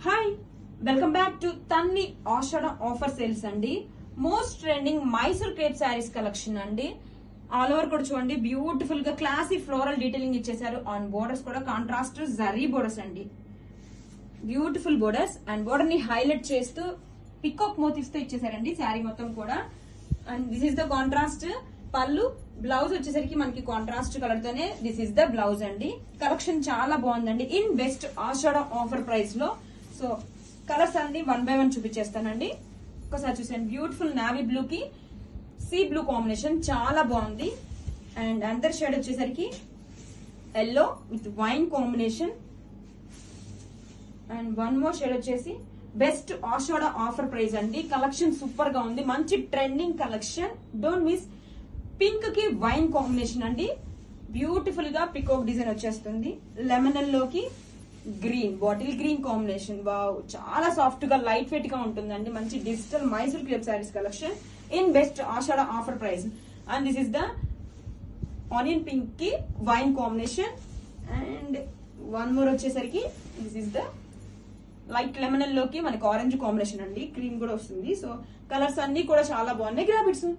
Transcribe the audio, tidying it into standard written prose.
Hi, welcome back to తన్ని ఆషాఢ offer sales అండి. Most trending Mysore crepe sarees collection అండి. All over కూడా చూడండి, బ్యూటిఫుల్ గా క్లాసీ ఫ్లోరల్ డీటెయిలింగ్ ఇచ్చేసారు. ఆన్ బోర్డర్స్ కూడా కాంట్రాస్ట్ జరీ బోర్డర్స్ అండి. బ్యూటిఫుల్ బోర్డర్స్ అండ్ బోర్డర్ ని హైలైట్ చేస్తూ పికాక్ మోటివ్స్ తో ఇచ్చేసారండి శారీ మొత్తం కూడా. And this is the contrast పళ్ళు. బ్లౌజ్ వచ్చేసరికి మనకి కాంట్రాస్ట్ కలర్ తోనే దిస్ ఇస్ ద బ్లౌజ్ అండి. కలెక్షన్ చాలా బాగుందండి in best Ashadha offer price లో. సో కలర్స్ అన్ని 1 by 1 చూపించేస్తానండి. ఒకసారి చూసాను, బ్యూటిఫుల్ నావీ బ్లూ కి సీ బ్లూ కాంబినేషన్ చాలా బాగుంది. అండ్ అందర్ షేడ్ వచ్చేసరికి yellow with wine combination. And one more shade వచ్చేసి బెస్ట్ ఆషాఢ ఆఫర్ ప్రైస్ అండి. కలెక్షన్ సూపర్ గా ఉంది, మంచి trending collection. Don't miss. Pink కి వైన్ కాంబినేషన్ అండి. బ్యూటిఫుల్ గా పికాక్ డిజైన్ వచ్చేస్తుంది. లెమన్ లోకి green, bottle green combination. Wow, చాలా సాఫ్ట్ గా లైట్ వెయిట్ గా ఉంటుందండి. మంచి digital Mysore crepe sarees collection in best Ashadha offer price. And this is the onion pink కి wine combination. And one more వచ్చేసరికి this is the light lemon లోకి మనకి orange combination అండి. క్రీమ్ కూడా వస్తుంది. సో కలర్స్ అన్ని కూడా చాలా బాగున్నాయి. Grab it's.